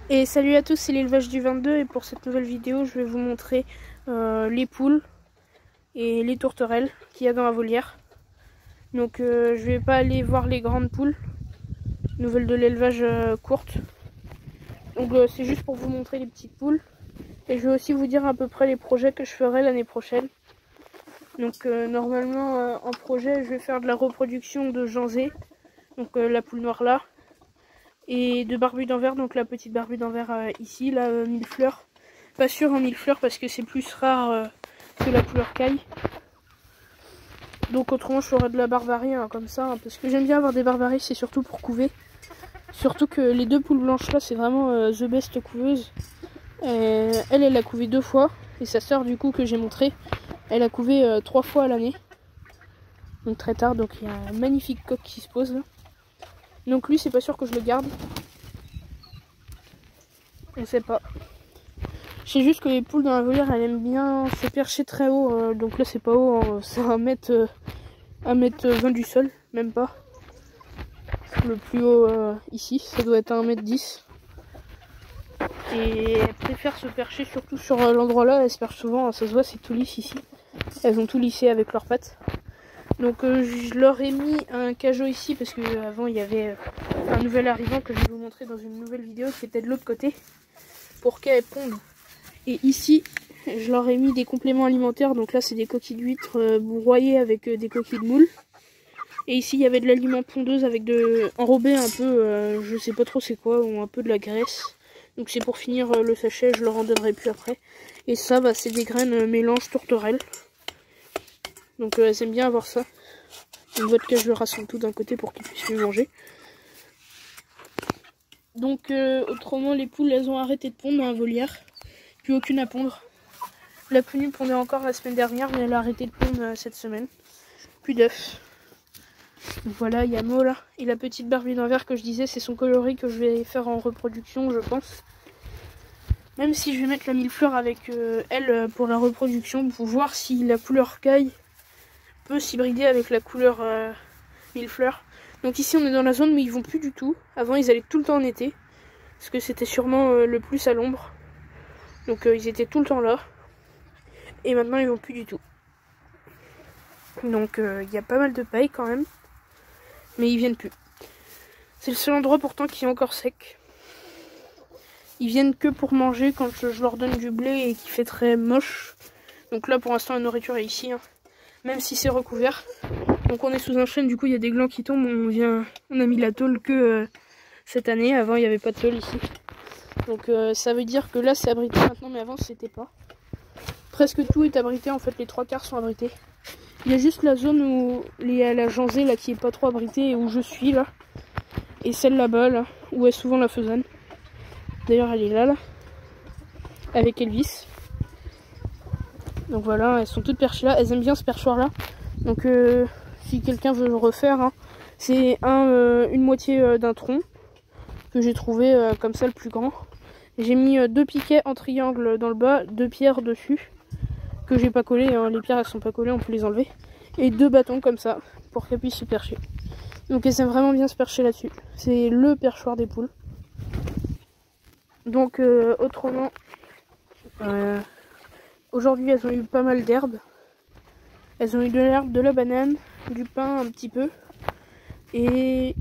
Et salut à tous, c'est l'élevage du 22 et pour cette nouvelle vidéo je vais vous montrer les poules et les tourterelles qu'il y a dans la volière. Donc je vais pas aller voir les grandes poules, nouvelle de l'élevage courte. Donc c'est juste pour vous montrer les petites poules. Et je vais aussi vous dire à peu près les projets que je ferai l'année prochaine. Donc normalement en projet je vais faire de la reproduction de Janzé, donc la poule noire là. Et de barbu d'Anvers, donc la petite barbu d'Anvers ici, la millefleur. Pas sûr en millefleur parce que c'est plus rare que la couleur caille. Donc autrement je ferai de la barbarie comme ça, parce que j'aime bien avoir des barbaries, c'est surtout pour couver. Surtout que les deux poules blanches là c'est vraiment the best couveuse. Elle a couvé 2 fois, et sa sœur du coup que j'ai montré, elle a couvé 3 fois à l'année. Donc très tard, donc il y a un magnifique coq qui se pose là. Donc lui c'est pas sûr que je le garde. On sait pas. Je sais juste que les poules dans la volière elles aiment bien se percher très haut. Donc là c'est pas haut, hein, c'est 1m20 du sol, même pas. Le plus haut ici, ça doit être 1m10. Et elles préfèrent se percher surtout sur l'endroit là, elles se perchent souvent, ça se voit, c'est tout lisse ici. Elles ont tout lissé avec leurs pattes. Donc je leur ai mis un cajot ici parce que avant il y avait un nouvel arrivant que je vais vous montrer dans une nouvelle vidéo qui était de l'autre côté pour qu'elles pondent. Et ici je leur ai mis des compléments alimentaires, donc là c'est des coquilles d'huîtres broyées avec des coquilles de moule. Et ici il y avait de l'aliment pondeuse avec enrobé un peu, je sais pas trop c'est quoi, ou un peu de la graisse. Donc c'est pour finir le sachet, je leur en donnerai plus après. Et ça bah, c'est des graines mélange tourterelle. Donc elles aiment bien avoir ça. Une vodka je le rassemble tout d'un côté pour qu'ils puissent mieux manger. Donc autrement les poules elles ont arrêté de pondre dans la volière. Plus aucune à pondre. La plus nue pondait encore la semaine dernière mais elle a arrêté de pondre cette semaine. Plus d'œufs. Donc voilà, il y a Mo là. Et la petite Barbie d'Anvers que je disais, c'est son coloris que je vais faire en reproduction je pense. Même si je vais mettre la millefleur avec elle pour la reproduction pour voir si la couleur caille peut s'hybrider avec la couleur millefleur. Donc ici on est dans la zone où ils vont plus du tout. Avant ils allaient tout le temps en été. Parce que c'était sûrement le plus à l'ombre. Donc ils étaient tout le temps là. Et maintenant ils vont plus du tout. Donc il y a pas mal de paille quand même. Mais ils viennent plus. C'est le seul endroit pourtant qui est encore sec. Ils viennent que pour manger quand je leur donne du blé et qui fait très moche. Donc là pour l'instant la nourriture est ici. Hein. Même si c'est recouvert. Donc on est sous un chêne, du coup il y a des glands qui tombent. On a mis la tôle que cette année. Avant il n'y avait pas de tôle ici. Donc ça veut dire que là c'est abrité maintenant, mais avant c'était pas. Presque tout est abrité, en fait les 3/4 sont abrités. Il y a juste la zone où il y a la Janzé là qui est pas trop abritée et où je suis là. Et celle là-bas là, où est souvent la faisane. D'ailleurs elle est là avec Elvis. Donc voilà, elles sont toutes perchées là, elles aiment bien ce perchoir là. Donc si quelqu'un veut le refaire, hein, c'est une moitié d'un tronc que j'ai trouvé comme ça le plus grand. J'ai mis 2 piquets en triangle dans le bas, 2 pierres dessus que j'ai pas collé, hein. Les pierres elles sont pas collées, on peut les enlever. Et 2 bâtons comme ça pour qu'elles puissent se percher. Donc elles aiment vraiment bien se percher là-dessus. C'est le perchoir des poules. Donc autrement, aujourd'hui elles ont eu pas mal d'herbes. Elles ont eu de l'herbe, de la banane, du pain un petit peu. Et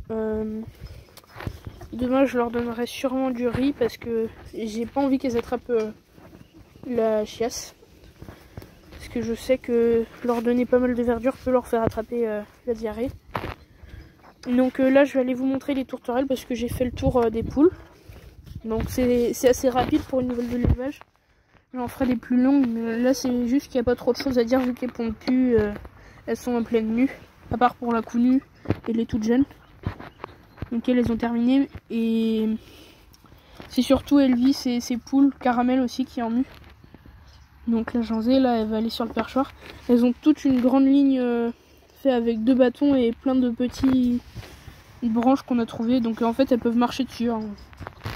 demain je leur donnerai sûrement du riz parce que j'ai pas envie qu'elles attrapent la chiasse. Parce que je sais que leur donner pas mal de verdure peut leur faire attraper la diarrhée. Donc là je vais aller vous montrer les tourterelles parce que j'ai fait le tour des poules. Donc c'est assez rapide pour une nouvelle de l'élevage. J'en ferai des plus longues, mais là c'est juste qu'il n'y a pas trop de choses à dire vu qu'elles pondent plus. Elles sont en pleine nue, à part pour la coup nue et les toutes jeunes. Donc elles ont terminé. Et c'est surtout Elvis et ses poules, Caramel aussi qui est en mue. Donc la Janzé là elle va aller sur le perchoir. Elles ont toute une grande ligne faite avec 2 bâtons et plein de petites branches qu'on a trouvées. Donc en fait elles peuvent marcher dessus. Hein.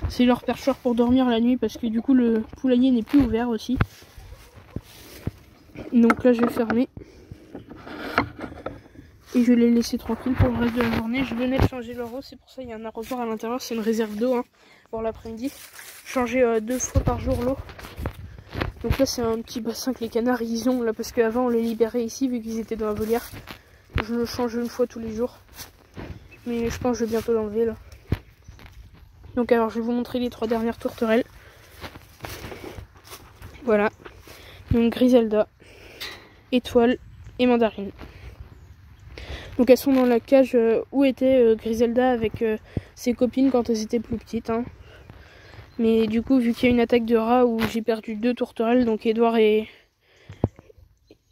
C'est leur perchoir pour dormir la nuit parce que du coup le poulailler n'est plus ouvert aussi. Donc là je vais fermer. Et je vais les laisser tranquilles pour le reste de la journée. Je venais de changer leur eau, c'est pour ça qu'il y a un arrosoir à l'intérieur. C'est une réserve d'eau hein, pour l'après-midi. Changer 2 fois par jour l'eau. Donc là c'est un petit bassin que les canards ils ont là parce qu'avant on les libérait ici vu qu'ils étaient dans la volière. Je le change une fois tous les jours. Mais je pense que je vais bientôt l'enlever là. Donc alors je vais vous montrer les 3 dernières tourterelles. Voilà. Donc Griselda, Étoile et Mandarine. Donc elles sont dans la cage où était Griselda avec ses copines quand elles étaient plus petites. Hein. Mais du coup, vu qu'il y a une attaque de rats où j'ai perdu 2 tourterelles, donc Edouard et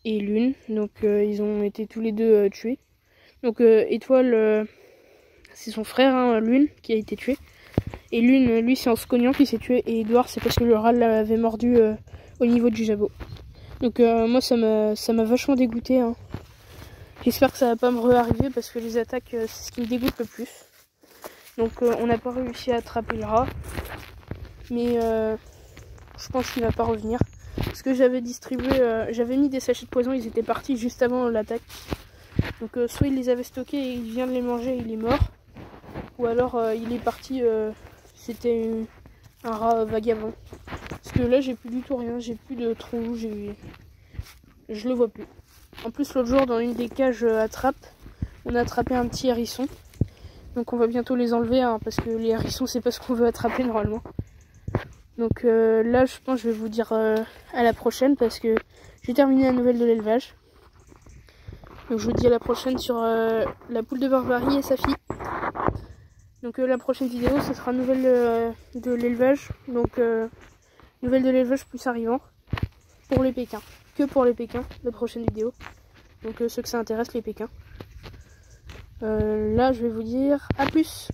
Lune. Donc ils ont été tous les deux tués. Donc Étoile, c'est son frère, hein, Lune, qui a été tué. Et Lune, lui, c'est en se cognant qu'il s'est tué. Et Edouard, c'est parce que le rat l'avait mordu au niveau du jabot. Donc moi, ça m'a vachement dégoûté. Hein. J'espère que ça va pas me re-arriver parce que les attaques, c'est ce qui me dégoûte le plus. Donc on n'a pas réussi à attraper le rat. Mais je pense qu'il va pas revenir. Parce que j'avais distribué, j'avais mis des sachets de poison, ils étaient partis juste avant l'attaque. Donc soit il les avait stockés et il vient de les manger et il est mort. Ou alors il est parti, c'était un rat vagabond. Parce que là j'ai plus du tout rien, j'ai plus de trous, je le vois plus. En plus l'autre jour dans une des cages à trappe, on a attrapé un petit hérisson. Donc on va bientôt les enlever hein, parce que les hérissons c'est pas ce qu'on veut attraper normalement. Donc là je pense que je vais vous dire à la prochaine parce que j'ai terminé la nouvelle de l'élevage. Donc je vous dis à la prochaine sur la poule de Barbarie et sa fille. Donc la prochaine vidéo ce sera nouvelle de l'élevage. Donc nouvelle de l'élevage plus arrivant pour les Pékins. Que pour les Pékins, la prochaine vidéo. Donc ceux que ça intéresse les Pékins. Là je vais vous dire à plus.